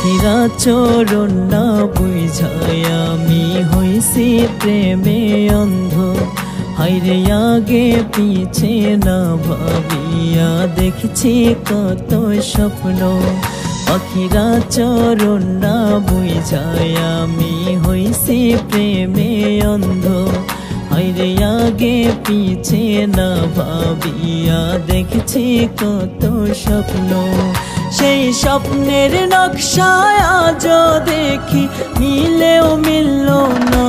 পাখিরা চরণ না বুঝায় আমি হইছি প্রেমে অন্ধ। হায়রে আগে পিছে না ভাবিয়া দেখছি কত স্বপ্ন। পাখিরা চরণ না বুঝায় আমি হইছি প্রেমে অন্ধ। হায়রে আগে পিছে না ভাবিয়া দেখছি কত স্বপ্ন। সেই স্বপ্নের নকশায় আজও দেখি মিলেও মিলল না।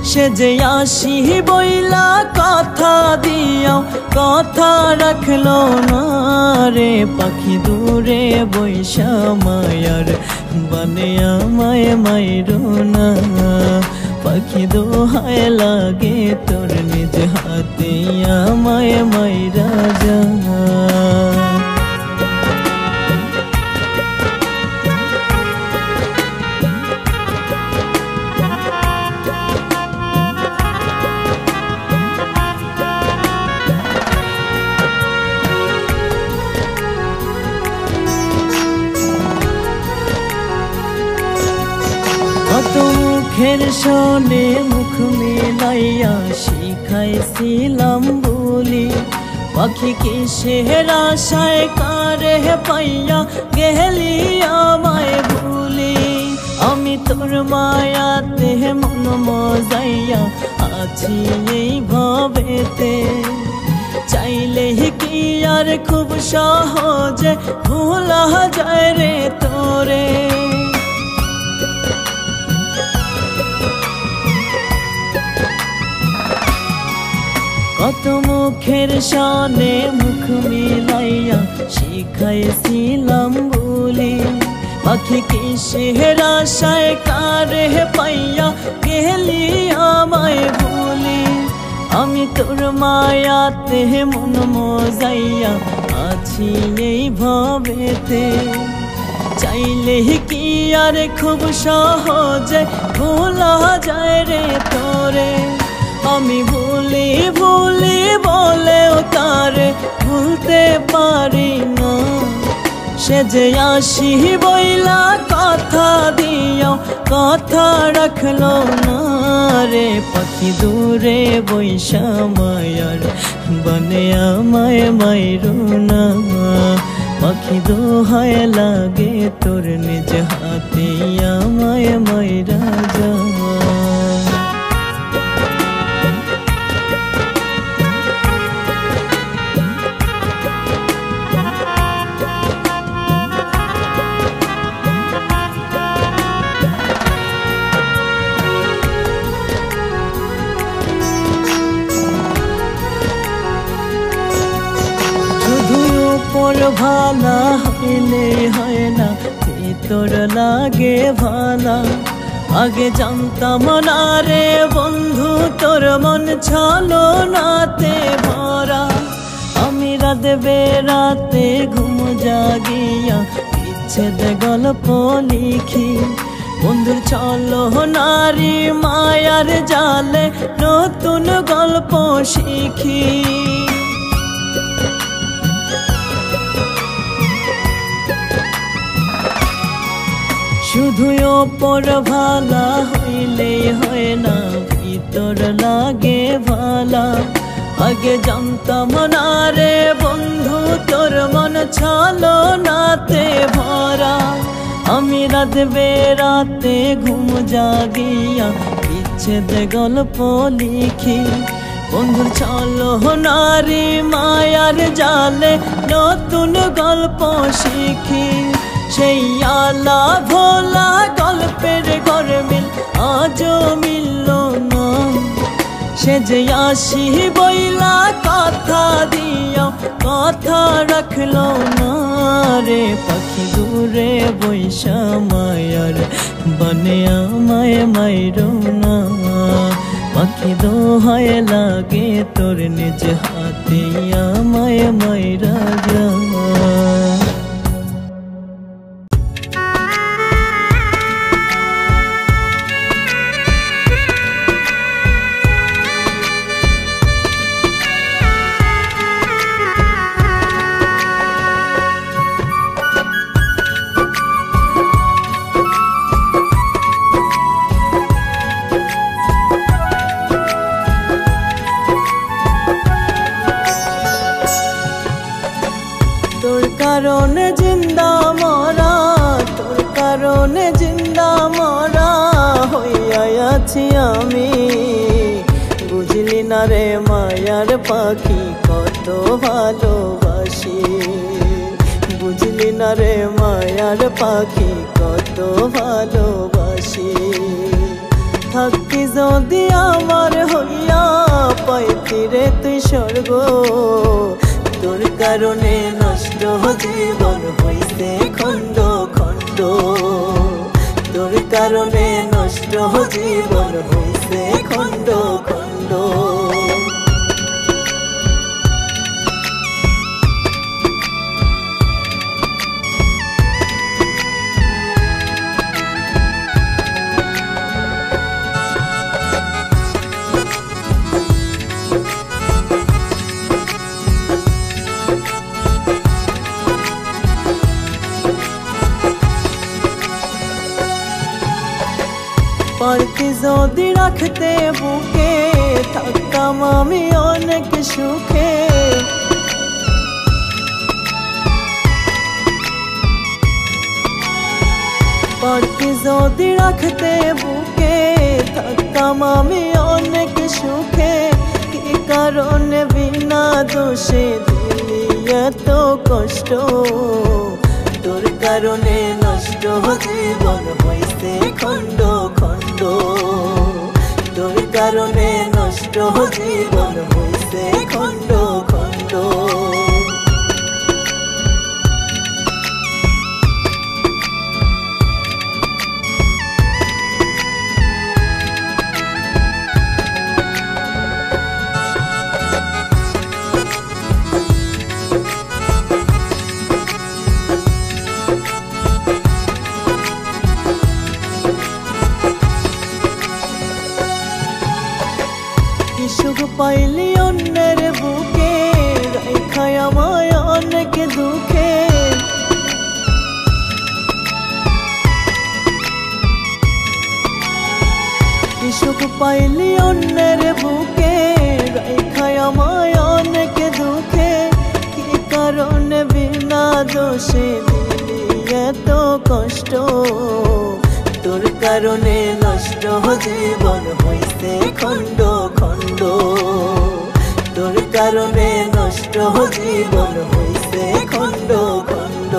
সে যে আসি বইলা কথা দিয়াও কথা রাখলো না রে। পাখি দূরে বৈশা মায়ার বনে আমায় মাইরো না। পাখি দোহায় লাগে তোর নিজ হাতে আমায় মাইরা যা। কত মুখের শোনে মুখ মেলাইয়া শিখাইছিলাম বলি। পাখি কিসের আশায় কারে পাইয়া গেলি আমায় ভুলি। আমি তোর মায়াতে মন মজাইয়া আছি এই ভবেতে। চাইলে কি আর খুব সহজে ভোলা যায় রে তোরে। কত মুখের শানে মুখ মিলাইয়া শিখাইছিলাম বলি। পাখি কিসের আশায় কারে পাইয়া গেলি আমায় ভুলি। আমি তোর মায়াতে মন মজাইয়া আছি এই ভবেতে। চাইলে কি আর খুব সহজে ভোলা যায় রে তোরে। আমি ভুলি ভুলি বলেও তারে ভুলতে পারি না। সে যে আসি বইলা কথা দিয়াও কথা রাখলো না রে। পাখি দূরে বৈশা মায়ার বনে আমায় মাইরো না। পাখি দোহায় লাগে তোর নিজ হাতে আমায় মাইরা যা। ভালা হইলে হয় না ভিতর লাগে ভালা। আগে জানতাম না রে বন্ধু তোর মন ছলো নাতে ভরা। আমি রাত বেরাতে ঘুম জাগিয়া বিচ্ছেদ গল্প লিখি। বন্ধুর ছলো নারী মায়ার জালে নতুন গল্প শিখি। শুধু ওপর ভালা হইলে হয় না ভিতর লাগে ভালা। আগে জানতাম না রে বন্ধু তোর মন ছলো নাতে ভরা। আমি রাত বেরাতে ঘুম জাগিয়া বিচ্ছেদ গল্প লিখি। বন্ধুর ছলো নারী মায়ার জালে নতুন গল্প শিখি। সেই আলা ভোলা গল্পের গরমিল আজও মিলল না। সে যে আসি বইলা কথা দিয়াও কথা রাখলো না রে। পাখি দূরে বৈশা মায়ার বনে আমায় মাইরো না। পাখি দোহায় লাগে তোর নিজ হাতে আমায় মাইরা যা। কারণে জিন্দা মরা, তোর কারণে জিন্দা মরা হইয়া আছি আমি। বুঝলি না রে মায়ার পাখি কত ভালোবাসি, বুঝলি না রে মায়ার পাখি কত ভালোবাসি। থাকতি যদি আমার হইয়া পাইতি রে তুই স্বর্গ, তোর কারণে নষ্ট জীবন হইছে খন্ড খন্ড, তোর কারণে নষ্ট জীবন হইছে খন্ড খন্ড। পারতি যদি রাখতে বুকে থাকতাম আমি অনেক সুখে। পারতি যদি রাখতে বুকে থাকতাম আমি অনেক সুখে। কি কারণে বিনা দোষে দিলি এত কষ্ট, তোর কারণে নষ্ট জীবন হইছে খন্ড খন্ড, তোর কারণে নষ্ট জীবন হইছে খন্ড খন্ড। সুখ পাইলি অন্যের বুকে রাইখায় আমায় অনেক দুঃখে। সুখ পাইলি অন্যের বুকে রাইখায় আমায় অনেক দুঃখে। কি কারণে বিনা দোষে দিলি এত কষ্ট, তোর কারণে নষ্ট জীবন হইছে খন্ড খন্ড, তোর কারণে নষ্ট জীবন হইছে খন্ড খন্ড।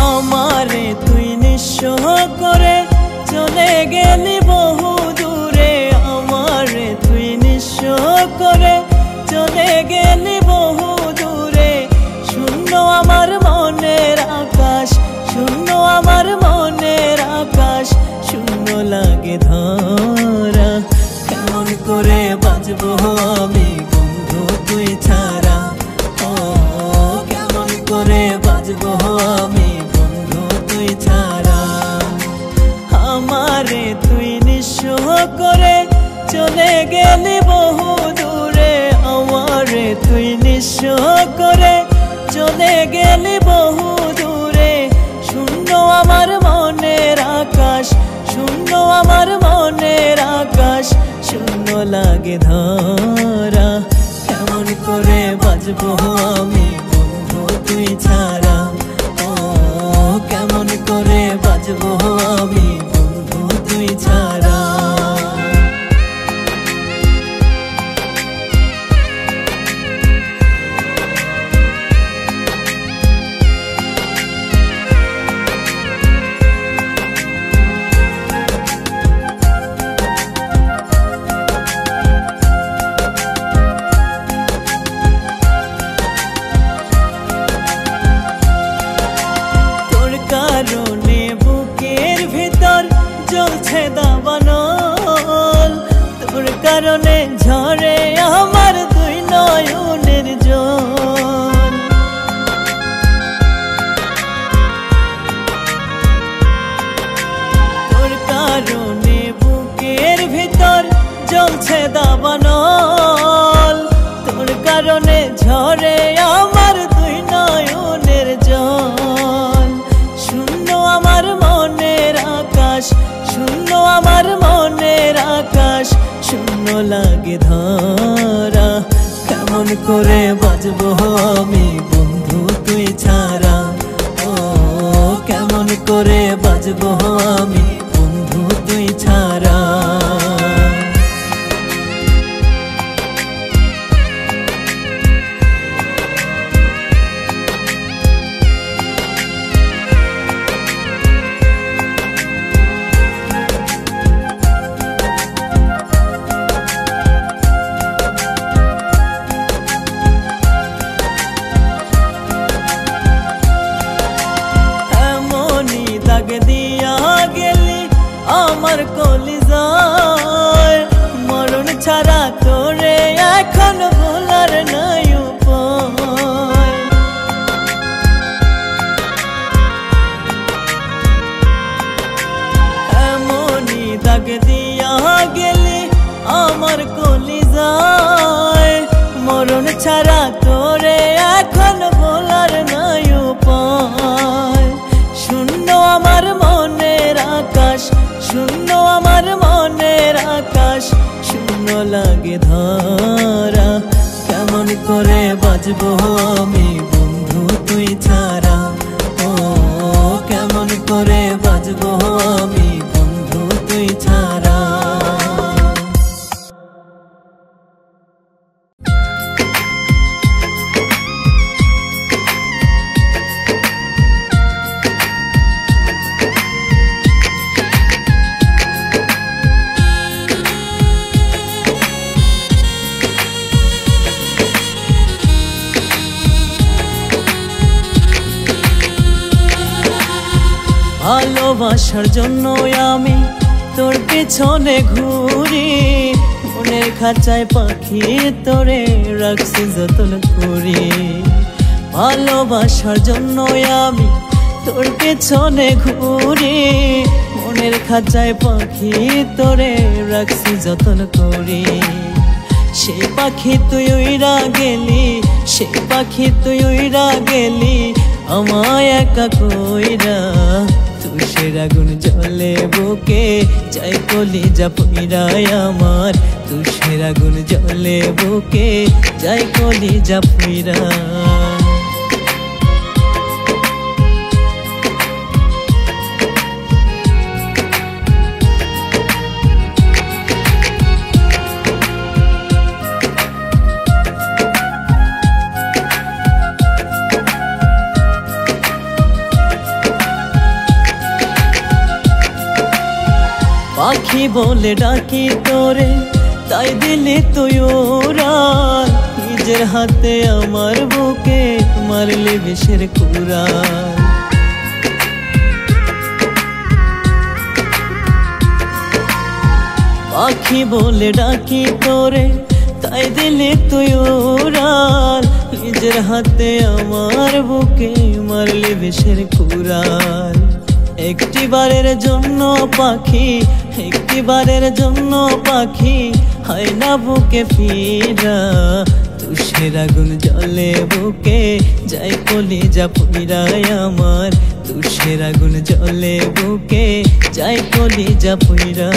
আমারে তুই নিঃস্ব করে চলে গেলি বহু দূরে, আমারে তুই নিঃস্ব করে চলে গেলি বহু দূরে। শূন্য আমার মনের আকাশ, শূন্য আমার মনের আকাশ, শূন্য লাগে ধরা। কেমন করে বাঁচবো আমি বন্ধু তুই ছাড়া, ও কেমন করে বাঁচবো আমি বন্ধু তুই ছাড়া। আমারে তুই নিঃস্ব করে চলে গেলি বহু দূরে, আমারে তুই নিঃস্ব করে চলে গেলি বহু দূরে। শূন্য আমার মনের আকাশ, শূন্য আমার মনের আকাশ, শূন্য লাগে ধরা। কেমন করে বাঁচবো আমি বন্ধু তুই ছাড়া, ও কেমন করে বাঁচবো আমি বন্ধু তুই ছাড়া। কারণে বুকের ভিতর জ্বলছে দাবানল, তোর কারণে ঝরে আমার দুই নয়নের দাবানল তোর কারণে ঝরে আমার দুই নয়নের জল শূন্য আমার মনের আকাশ শূন্য আমার মনের আকাশ শূন্য লাগে ধরা কেমন করে বাঁচবো আমি বন্ধু তুই ছাড়া ও কেমন করে বাঁচবো আমি বন্ধু তুই ছাড়া আমার কলিজায় মরণ ছাড়া তোরে এখন ভোলার নাই উপায় এমনই দাগ দিয়া গেলি আমার কলিজায় মরণ ছাড়া তোরে এখন ভোলার নাই উপায় শূন্য আমার মনের আকাশ শূন্য আমার মনের আকাশ শূন্য লাগে ধরা কেমন করে বাঁচবো আমি বন্ধু তুই ছাড়া ও কেমন করে বাঁচবো আমি বন্ধু তুই ছাড়া ভালোবাসার জন্য আমি তোর পেছনে ঘুরি মনের খাঁচায় পাখি তোরে রাখছি যতন করি ভালোবাসার জন্য আমি তোর পেছনে ঘুরি মনের খাঁচায় পাখি তোরে রাখছি যতন করি সেই পাখি তুই উইরা গেলি সেই পাখি তুই উইরা গেলি আমায় একা কইরা তুষের আগুন জ্বলে বুকে যাই কলিজা পুইরায় আমার তুষের আগুন জ্বলে বুকে যাই কলিজা পুইরা পাখি বলে ডাকি তোরে তাই দিলি তুই উড়াল নিজের হাতে আমার বুকে মারলি বিষের কুড়াল পাখি বলে ডাকি তোরে তাই দিলি তুই উড়াল নিজের হাতে আমার বুকে মারলি বিষের কুড়াল একটি বারের জন্য পাখি একটি বারের জন্য পাখি হয় না বুকে ফিরা তুষের আগুন জ্বলে বুকে যাই কলিজা পুইরায় আমার তুষের আগুন জ্বলে বুকে যাই কলিজা পুইরা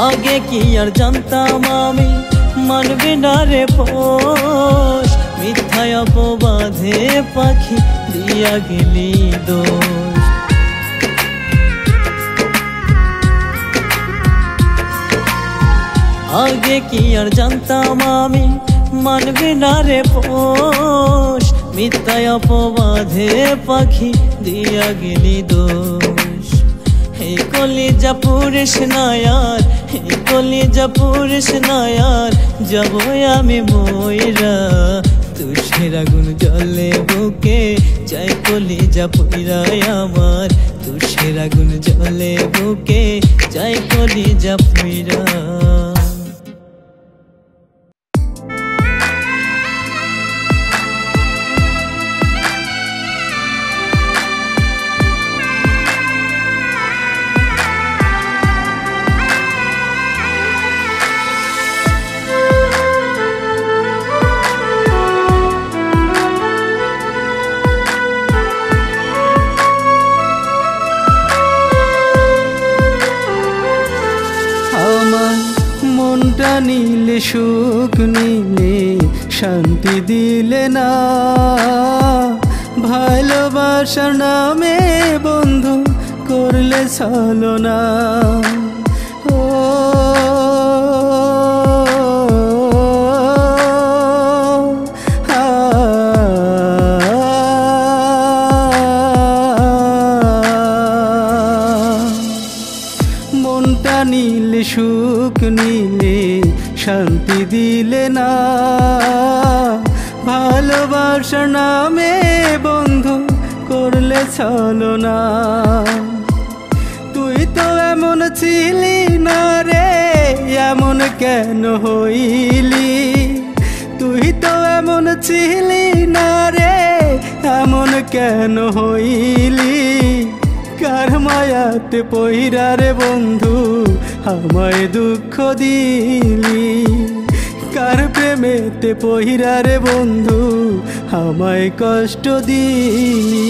আগে কি আর জানতাম আমি মানবে না রে পোষ মিথ্যায় অপবাদে পাখি দিয়া গেলি দোষ आगे की আর জানতাম আমি মানবে না রে পোষ মিথ্যা অপবাদে পাখি দিয়া গেলি দোষ হে কলিজা পুরুষ না यार হে কলিজা পুরুষ না यार যাব আমি মইরা তুষ তুষের আগুন জ্বলে বুকে চাই কলিজা পুইরায় আমার, তুষের আগুন জ্বলে বুকে চাই কলিজা পুইরা। মনটা নিলে সুখ নিলে শান্তি দিলে না, ভালোবাসার নামে বন্ধু করলে ছলনা। ও মনটা নিলে সুখ নিলে শান্তি দিলে না, ভালোবাসার নামে বন্ধু করলে ছলনা। তুই তো এমন ছিলি না রে, এমন কেন হইলি? তুই তো এমন ছিলি না রে, এমন কেন হইলি? কার মায়াতে পইরা রে বন্ধু আমায় দুঃখ দিলি? কার প্রেমেতে পইরা রে বন্ধু আমায় কষ্ট দিলি?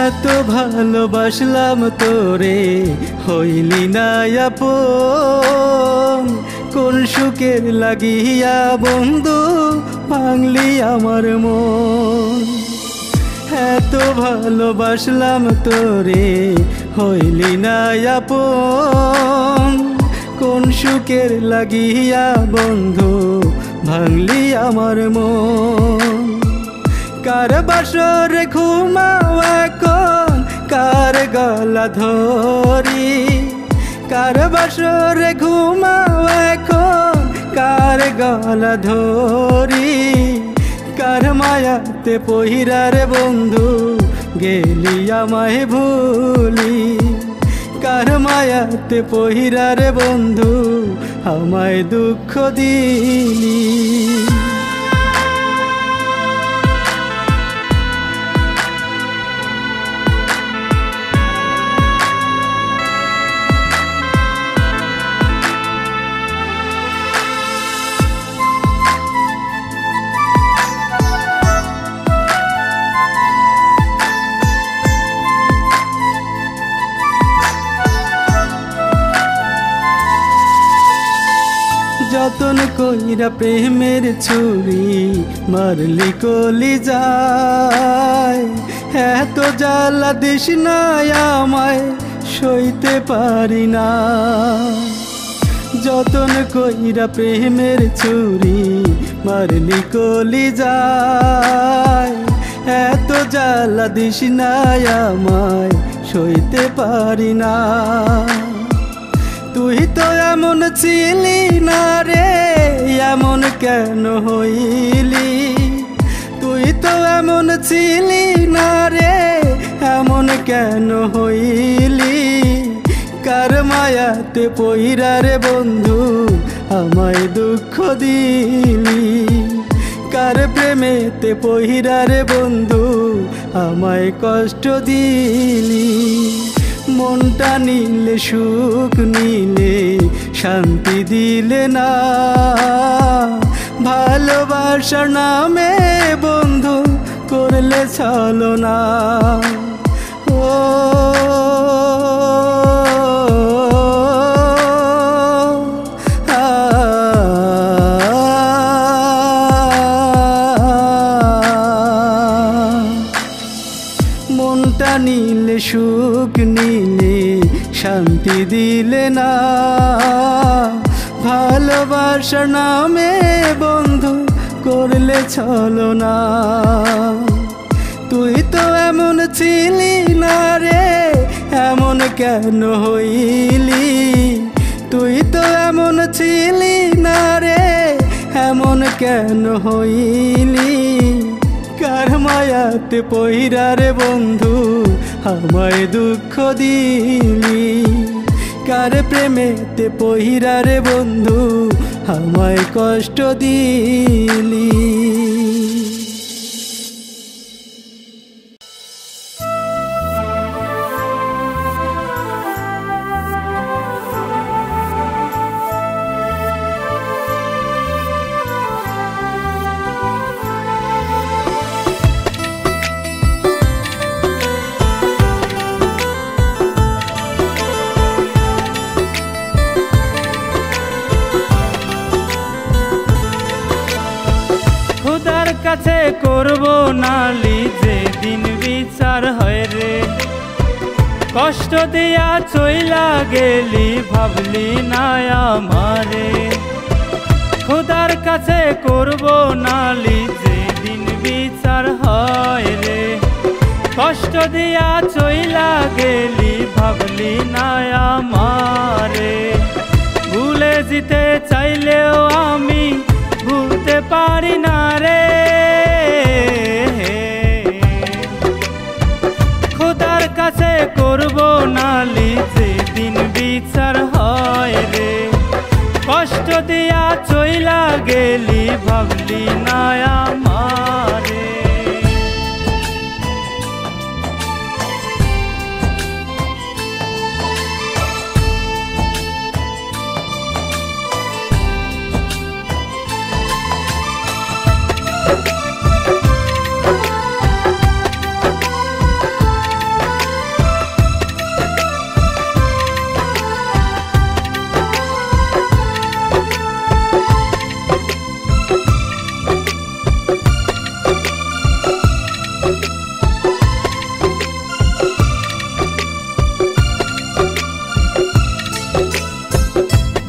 এত ভালোবাসলাম তোরে হইলি না আপন, কোন সুখের লাগিয়া বন্ধু ভাঙলি আমার মন। এত ভালোবাসলাম তোরে হইলি না আপন, কোন সুখের লাগিয়া বন্ধু ভাঙলি আমার মন। কার বাসরে ঘুমাও এখন কার গলা ধরি? কার বাসরে ঘুমাও এখন কার গলা ধরি? কার মায়াতে পইরা রে বন্ধু গেলি আমায় ভুলি? কার মায়াতে পইরা রে বন্ধু আমায় দুঃখ দিলি? যতন কইরা প্রেমের ছুরি মারলি কলিজায়, এত জ্বালা দিস না আমায় সইতে পারি না। যতন কইরা প্রেমের ছুরি মারলি কলিজায়, এত জ্বালা দিস না আমায় সইতে পারি না। তুই তো এমন ছিলি না রে, এমন কেন হইলি? তুই তো এমন ছিলি না রে, এমন কেন হইলি? কার মায়াতে পইরা রে বন্ধু আমায় দুঃখ দিলি? কার প্রেমেতে পইরা রে বন্ধু আমায় কষ্ট দিলি? মনটা নিলে সুখ নিলে শান্তি দিলে না, ভালোবাসার নামে বন্ধু করলে ছলনা। ও শান্তি দিলে না। ভালোবাসার নামে বন্ধু করলে ছলনা। তুই তো এমন ছিলি না রে, এমন কেন হইলি? তুই তো এমন ছিলি না রে, এমন কেন হইলি? কার মায়াতে পইরা রে বন্ধু আমায় দুঃখ দিলি? কার প্রেমেতে পইরা রে বন্ধু আমায় কষ্ট দিলি? কাছে করব নালি যেদিন বিচার হয় রে। কষ্ট দিয়া চইলা গেলি ভাবলি না আমারে। খোদার কাছে করব নালি যেদিন বিচার হয় রে। কষ্ট দিয়া চইলা গেলি ভাবলি না আমারে। ভুলে যেতে চাইলেও আমি ভুলতে পারি না রে। খোদার কাছে করব নালি যেদিন বিচার হয় রে। কষ্ট দিয়া চইলা গেলি ভাবলি না আমারে।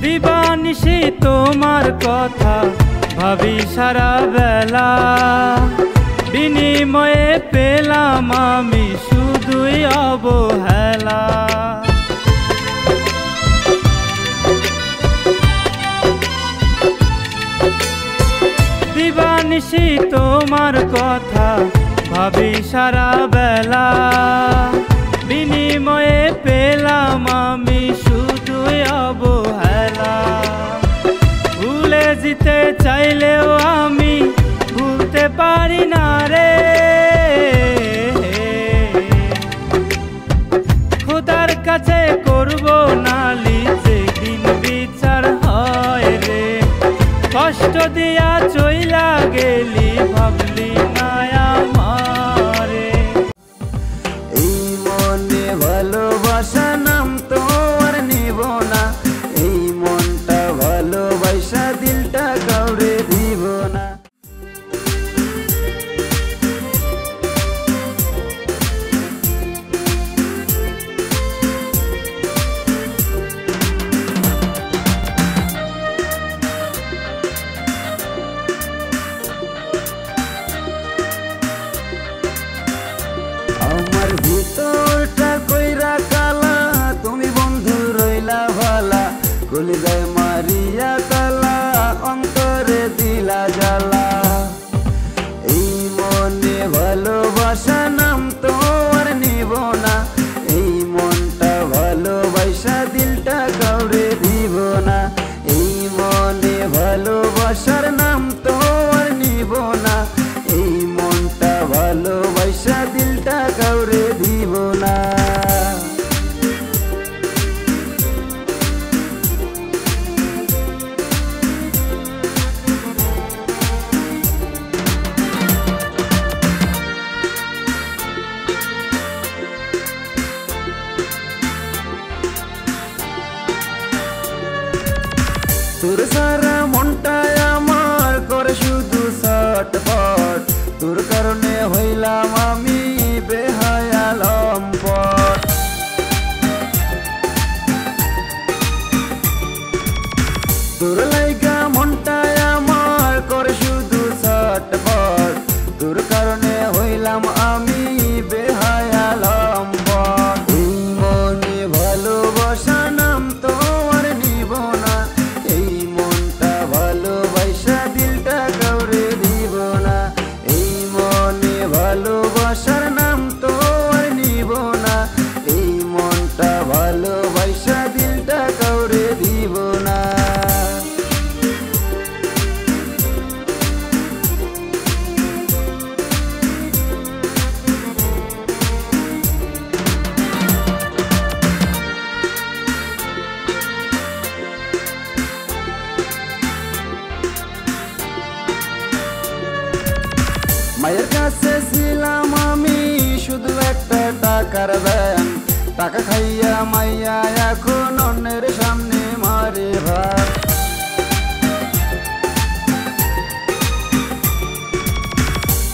দিবানিশি তোমার কথা ভাবি সারা বেলা। বিনিময়ে পেলাম আমি শুধুই অবহেলা। দিবানিশি তোমার কথা ভাবি সারা বেলা। বিনিময়ে পেলাম আমি শুধুই অবহেলা। ভুলে যেতে চাইলেও আমি ভুলতে পারি না রে। খোদার কাছে করব নালি যেদিন বিচার হয় রে। কষ্ট দিয়া চইলা গেলি ভাবলি না আমারে। এই মনে ভালোবাসা নাম তো আর নিব না। এই মনটা ভালোবাসা দিলটা কাউরে দিব না। আমার ভিতরটা কইরা কালা, তুমি বন্ধু রইলা ভালা। কলিজায় মারিয়া তালা, অন্তরে দিলা জ্বালা। এই মনে ভালোবাসা নাম তো আর নিব না। এই মনটা ভালোবাসা দিলটা কাউরে দিব না। এই মনে ভালোবাসার নাম তো আর নিব না। এই মনটা ভালোবাসা দিলটা কাউরে দিব না। তোর সারা মনটা আমার করে শুধু ছটফট। তোর কারণে হইলাম আমি বেহায়া লম্পট। তোর লাইগা মনটায় আমার করে শুধু ছটফট তোর কারণে হইলাম আমি বেহায়া লম্পট এই মনে ভালোবাসা নাম তো আর নিব না এই মনটা ভালোবাসা দিলটা কাউরে দিব না এই মনে ভালোবাসার নাম তো আর নিব না এই মনটা ভালোবাসা দিলটা কাউরে দিব না মায়ের কাছে ছিলাম আমি শুধু একটা টাকার ব্যাং টাকা খাইয়া মাইয়া এখন অন্যের সামনে মারে ভাত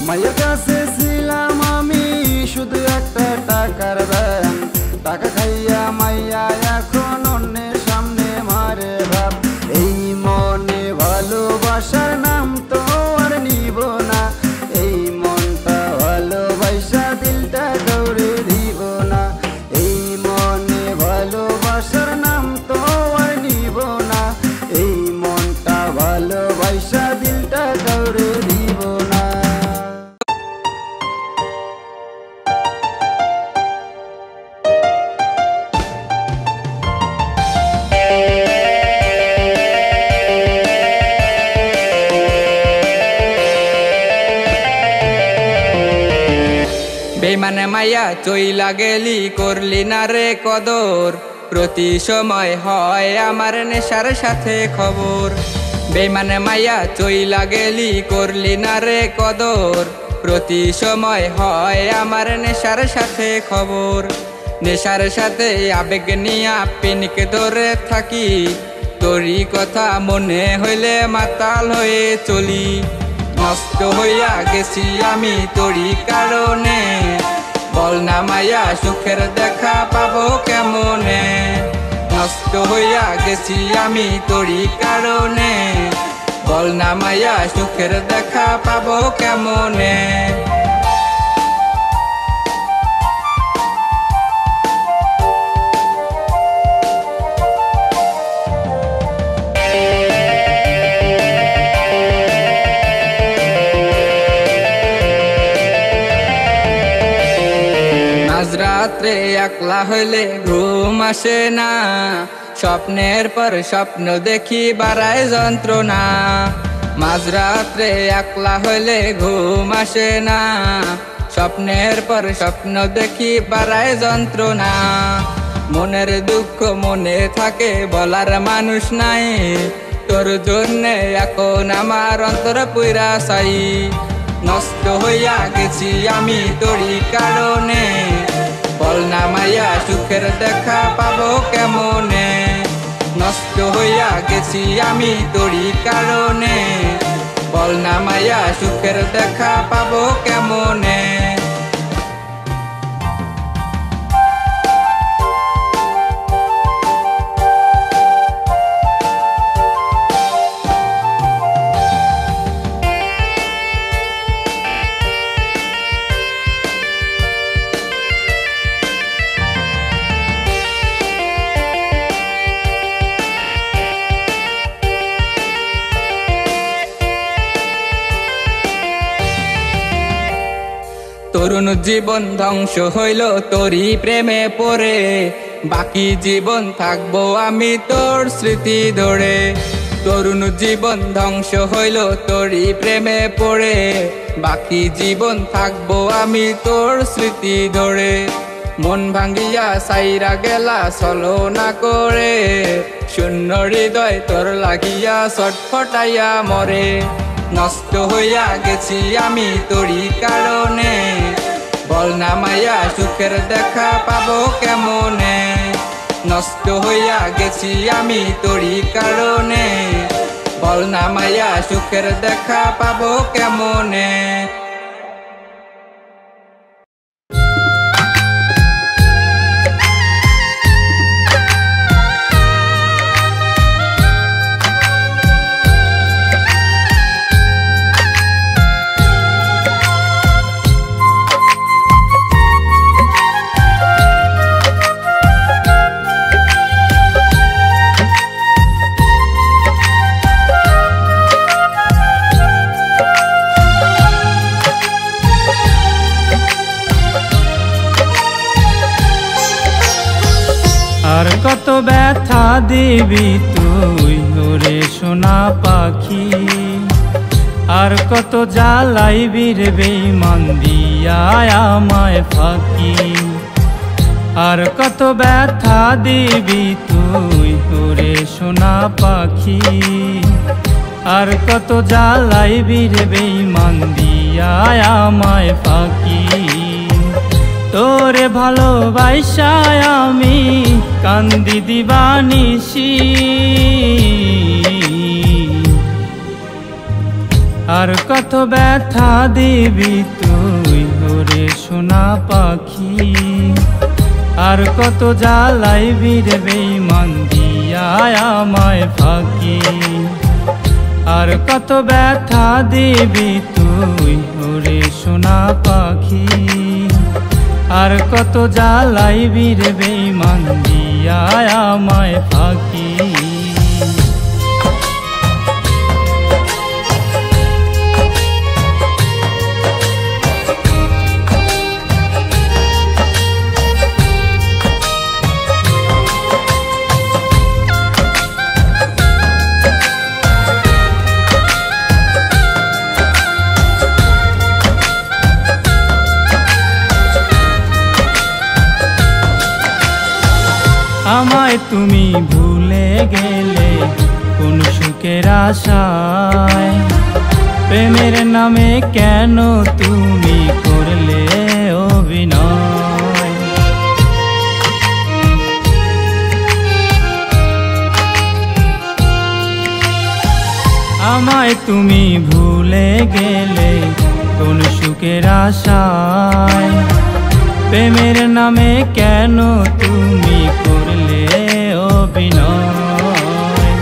মায়ের কাছে ছিলাম আমি শুধু একটা টাকার ব্যাং টাকা খাইয়া মাইয়া এখন অন্যের সামনে মারে ভাত এই মনে ভালোবাসার নাম তো আর নিব না এই মনটা ভালোবাসা দিলটা কাউরে দিব না এই মনে ভালোবাসার নাম তো আর নিব না এই মনটা ভালোবাসা দিলটা কাউরে দিব না বেইমানে মাইয়া চইলা গেলি করলি না রে কদর প্রতি সময় হয় আমার নেশার সাথে খবর বেইমানে মাইয়া চইলা গেলি করলি না রে কদর প্রতি সময় হয় আমার নেশার সাথে খবর নেশার সাথে আবেগ নিয়া পিনিক ধরে থাকি তোরই কথা মনে হইলে মাতাল হয়ে চলি নষ্ট হইয়া গেছি আমি তোরই কারণে বল না মাইয়া সুখের দেখা পাবো কেমনে নষ্ট হইয়া গেছি আমি তোরই কারণে বল না মাইয়া সুখের দেখা পাবো কেমনে রাত্রে একলা হইলে ঘুম আসে না স্বপ্নের পর স্বপ্ন দেখি বাড়ায় যন্ত্রণা মাঝরাত্রে একলা হইলে ঘুম আসে না স্বপ্নের পর স্বপ্ন দেখি বাড়ায় যন্ত্রণা মনের দুঃখ মনে থাকে বলার মানুষ নাই তোর জন্যে এখন আমার অন্তর পুইরা চাই নষ্ট হইয়া গেছি আমি তোরই কারণে বল না মাইয়া সুখের দেখা পাবো কেমনে নষ্ট হইয়া গেছি আমি তোরই কারণে বল না মাইয়া সুখের দেখা পাবো কেমনে তরুণ জীবন ধ্বংস হইল তোরই প্রেমে পড়ে বাকি জীবন থাকবো আমি তোর স্মৃতি ধরে তরুণ জীবন ধ্বংস হইল তোরই প্রেমে পড়ে বাকি জীবন থাকবো আমি তোর স্মৃতি ধরে মন ভাঙ্গিয়া সাইরা গেলা চলো না করে শূন্য হৃদয় তোর লাগিয়া ছটফটাইয়া মরে নষ্ট হইয়া গেছি আমি তোরই কারণে বল না মাইয়া সুখের দেখা পাবো কেমনে নষ্ট হইয়া গেছি আমি তোরই কারণে বল না মাইয়া সুখের দেখা পাবো কেমনে কত ব্যথা দিবি তুই ওরে সোনা পাখি, আর কত জ্বালাইবি রে বেঈমান দিয়া আমায় ফাঁকি। আর কত ব্যথা দিবি তুই ওরে সোনা পাখি, আর কত জ্বালাইবি রে বেঈমান দিয়া আমায় ফাঁকি। তোরে ভালোবাসায় আমি কান্দি দিবানিশি, আর কত ব্যথা দিবি তুই ওরে সোনা পাখি, আর কত জ্বালাইবি রে বেঈমান দিয়া আমায় ফাঁকি। আর কত ব্যথা দিবি তুই ওরে সোনা পাখি, আর কত জ্বালাইবি রে বেঈমান দিয়া আমায় ফাঁকি। আমায় তুমি ভুলে গেলে কোন সুখের আশায়, প্রেমের নামে কেন তুমি করলে অভিনয়। আমায় তুমি ভুলে গেলে কোন সুখের আশায়, প্রেমের নামে কেন তুমি করলে অভিনয়।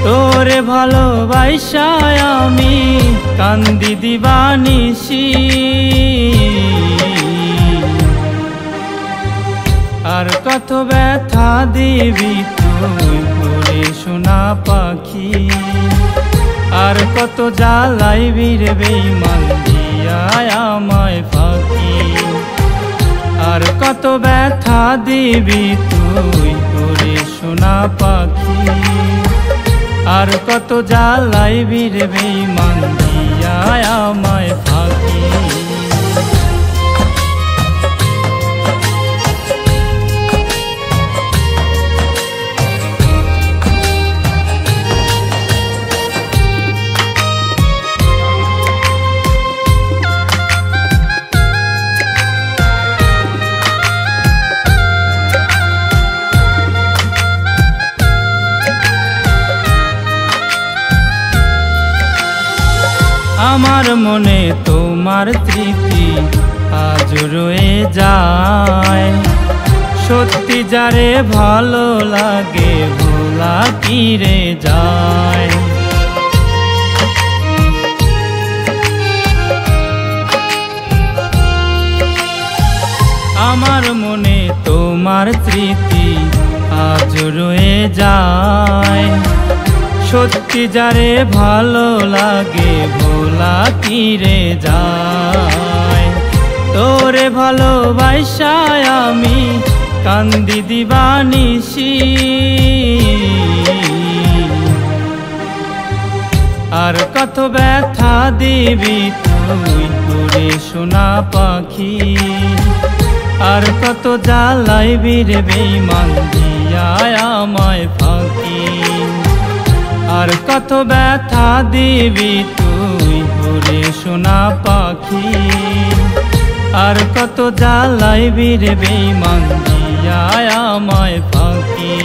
তোরে ভালোবাসায় আমি কান্দি দিবানিশি, আর কত ব্যথা দিবি তুই ওরে সোনা পাখি, আর কত জ্বালাইবি রে বেঈমান দিয়া আমায় ফাঁকি। আর কত ব্যথা দিবি তুই ওরে সোনা পাখি, আর কত জ্বালাইবি রে বেঈমান দিয়া আমায় ফাঁকি। আমার মনে তোমার স্মৃতি আজ রয়ে যায়, সত্যি যারে ভালো লাগে ভোলা কি রে যায়। আমার মনে তোমার স্মৃতি আজ রয়ে যায়, সত্যি যারে ভালো লাগে ভোলা কি রে যায়। তোরে ভালোবাসায় আমি কান্দি দিবানিশি, আর কত ব্যথা দিবি তুই ওরে সোনা পাখি, আর কত জ্বালাইবি রে বেঈমান দিয়া আমায় ফাঁকি। আর কত ব্যথা দিবি তুই ওরে সোনা পাখি, আর কত জ্বালাইবি রে বেঈমান দিয়া আমায় ফাঁকি।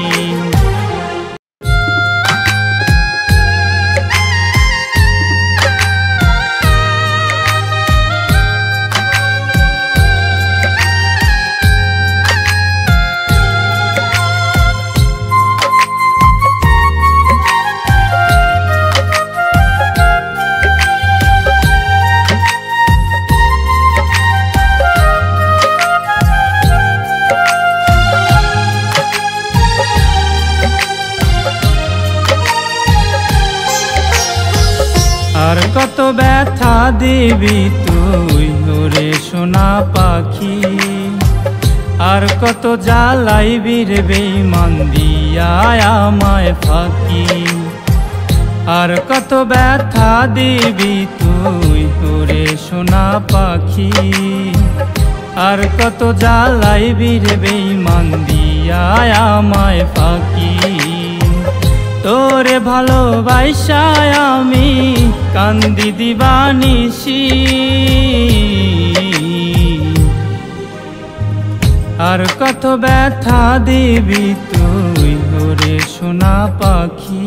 আর কত ব্যথা দিবি তুই ওরে সোনা পাখি, আর কত জ্বালাইবি রে বেঈমান দিয়া আমায় ফাঁকি, আর কত ব্যথা দিবি তুই ওরে সোনা পাখি, আর কত জ্বালাইবি রে বেঈমান দিয়া আমায় ফাঁকি। তোরে ভালোবাসায় আমি কান্দি দিবানিশি, আর কত ব্যথা দিবি তুই ওরে সোনা পাখি,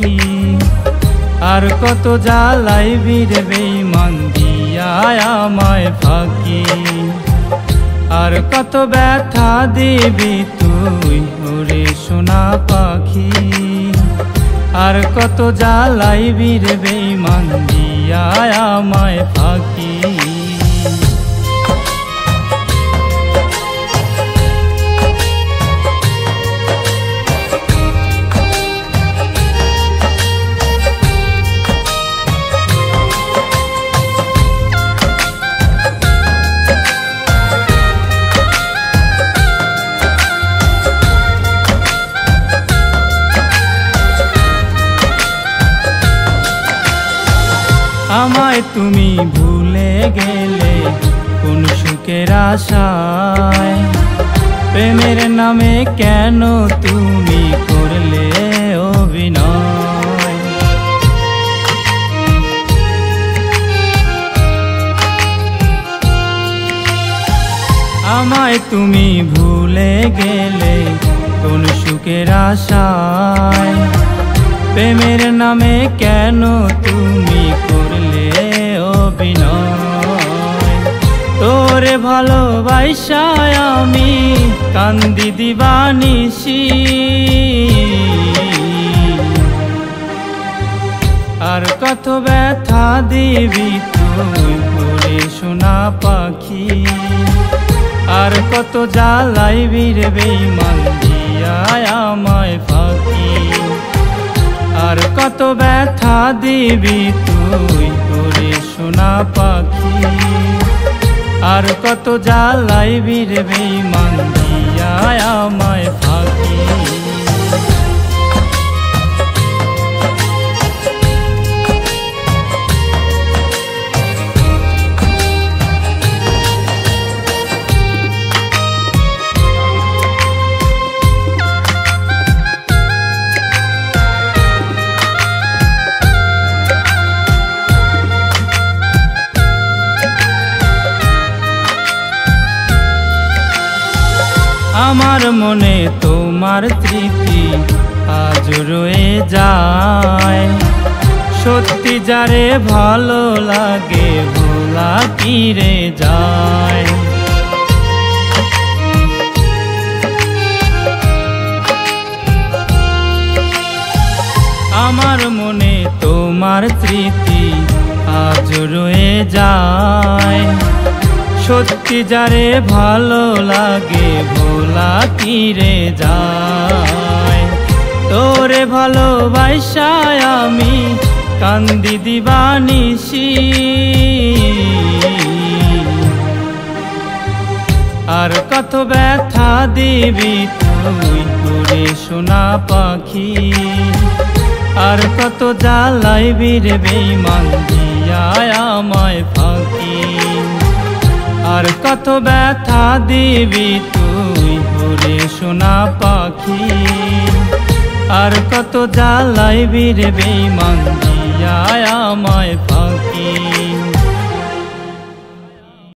আর কত জ্বালাইবি রে বেঈমান দিয়া আমায় ফাঁকি, আর কত ব্যথা দিবি তুই ওরে সোনা পাখি, আর কত জ্বালাইবি রে বেঈমান দিয়া আমায় ফাঁকি। আমায় তুমি ভুলে গেলে কোন সুখের আশায়, প্রেমের নামে কেন তুমি করলে অভিনয়। আমায় তুমি ভুলে গেলে কোন সুখের আশায়, প্রেমের নামে কেন তুমি করলে অভিনয়। তোরে ভালোবাসায় আমি কান্দি দিবানিশি, আর কত ব্যথা দিবি তুই ওরে সোনা পাখি, আর কত জ্বালাইবি রে বেঈমান দিয়া আমায় ফাঁকি, আর কত ব্যথা দিবি তুই ওরে সোনা পাখি, আর কত জ্বালাইবি রে বেঈমান দিয়া আমায় ফাঁকি। আমার মনে তোমার স্মৃতি আজ রয়ে যায়, সত্যি যারে ভালো লাগে ভোলা কি রে যায়। আমার মনে তোমার স্মৃতি আজ রয়ে যায়, সত্যি যারে ভালো লাগে ভোলা কি রে যায়। তোরে ভালোবাসায় আমি কান্দি দিবানিশি, আর কত ব্যথা দিবি তুই ওরে সোনা পাখি, আর কত জ্বালাইবি রে বেঈমান দিয়া আমায় ফাঁকি, আর কত ব্যথা দিবি তুই ওরে সোনা পাখি, আর কত জ্বালাইবি রে বেঈমান দিয়া আমায় ফাঁকি।